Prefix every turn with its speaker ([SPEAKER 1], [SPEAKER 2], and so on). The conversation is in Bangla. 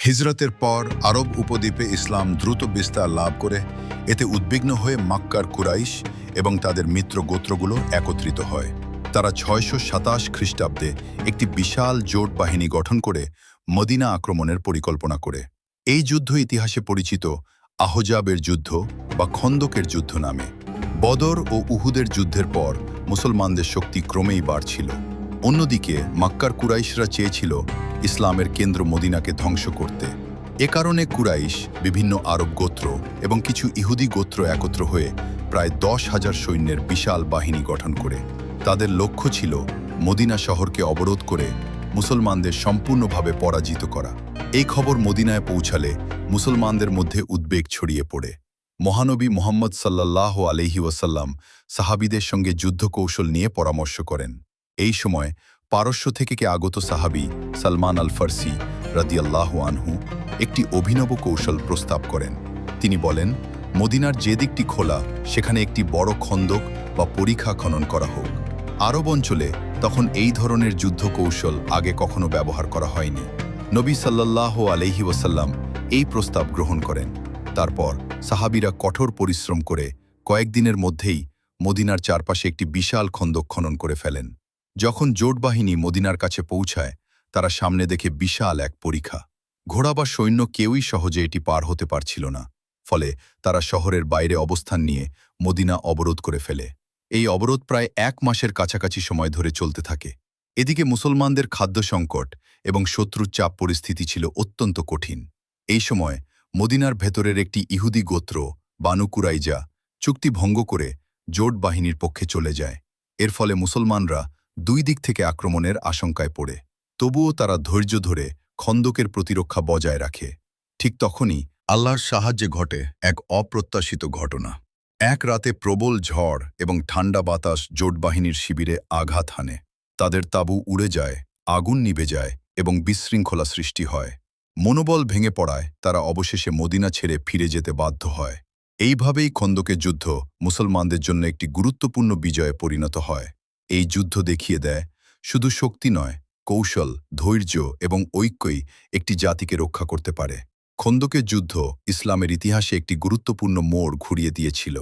[SPEAKER 1] হিজরতের পর আরব উপদ্বীপে ইসলাম দ্রুত বিস্তার লাভ করে। এতে উদ্বিগ্ন হয়ে মক্কার কুরাইশ এবং তাদের মিত্র গোত্রগুলো একত্রিত হয়। তারা ৬২৭ খ্রিস্টাব্দে একটি বিশাল জোট বাহিনী গঠন করে মদিনা আক্রমণের পরিকল্পনা করে। এই যুদ্ধ ইতিহাসে পরিচিত আহজাবের যুদ্ধ বা খন্দকের যুদ্ধ নামে। বদর ও উহুদের যুদ্ধের পর মুসলমানদের শক্তি ক্রমেই বাড়ছিল। অন্যদিকে মক্কার কুরাইশরা চেয়েছিল ইসলামের কেন্দ্র মদিনাকে ধ্বংস করতে। এ কারণে কুরাইশ, বিভিন্ন আরব গোত্র এবং কিছু ইহুদি গোত্র একত্র হয়ে প্রায় ১০,০০০ সৈন্যের বিশাল বাহিনী গঠন করে। তাদের লক্ষ্য ছিল মদিনা শহরকে অবরোধ করে মুসলমানদের সম্পূর্ণভাবে পরাজিত করা। এই খবর মদিনায় পৌঁছালে মুসলমানদের মধ্যে উদ্বেগ ছড়িয়ে পড়ে। মহানবী মুহাম্মদ সাল্লাল্লাহু আলাইহি ওয়াসাল্লাম সাহাবীদের সঙ্গে যুদ্ধ কৌশল নিয়ে পরামর্শ করেন। এই সময় পারস্য থেকে আগত সাহাবী সালমান আল ফারসি রাদিয়াল্লাহু আনহু একটি অভিনব কৌশল প্রস্তাব করেন। তিনি বলেন, মদিনার যে দিকটি খোলা সেখানে একটি বড় খন্দক বা পরিখা খনন করা হোক। আরব অঞ্চলে তখন এই ধরনের যুদ্ধ কৌশল আগে কখনো ব্যবহার করা হয়নি। নবী সাল্লাল্লাহু আলাইহি ওয়াসাল্লাম এই প্রস্তাব গ্রহণ করেন। তারপর সাহাবীরা কঠোর পরিশ্রম করে কয়েকদিনের মধ্যেই মদিনার চারপাশে একটি বিশাল খন্দক খনন করে ফেলেন। যখন জোট বাহিনী মদিনার কাছে পৌঁছায়, তারা সামনে দেখে বিশাল এক পরিখা। ঘোড়া বা সৈন্য কেউই সহজে এটি পার হতে পারছিল না। ফলে তারা শহরের বাইরে অবস্থান নিয়ে মদিনা অবরোধ করে ফেলে। এই অবরোধ প্রায় ১ মাসের কাছাকাছি সময় ধরে চলতে থাকে। এদিকে মুসলমানদের খাদ্য সংকট এবং শত্রুর চাপ পরিস্থিতি ছিল অত্যন্ত কঠিন। এই সময় মদিনার ভেতরের একটি ইহুদি গোত্র বানু কুরাইজা চুক্তি ভঙ্গ করে জোট বাহিনীর পক্ষে চলে যায়। এর ফলে মুসলমানরা ২ দিক থেকে আক্রমণের আশঙ্কায় পড়ে। তবুও তারা ধৈর্য ধরে খন্দকের প্রতিরক্ষা বজায় রাখে। ঠিক তখনই আল্লাহর সাহায্যে ঘটে এক অপ্রত্যাশিত ঘটনা। এক রাতে প্রবল ঝড় এবং ঠান্ডা বাতাস জোট বাহিনীর শিবিরে আঘাত হানে। তাদের তাঁবু উড়ে যায়, আগুন নিভে যায় এবং বিশৃঙ্খলা সৃষ্টি হয়। মনোবল ভেঙে পড়ায় তারা অবশেষে মদিনা ছেড়ে ফিরে যেতে বাধ্য হয়। এইভাবেই খন্দকের যুদ্ধ মুসলমানদের জন্য একটি গুরুত্বপূর্ণ বিজয়ে পরিণত হয়। এই যুদ্ধ দেখিয়ে দেয়, শুধু শক্তি নয়, কৌশল, ধৈর্য এবং ঐক্যই একটি জাতিকে রক্ষা করতে পারে। খন্দকের যুদ্ধ ইসলামের ইতিহাসে একটি গুরুত্বপূর্ণ মোড় ঘুরিয়ে দিয়েছিল।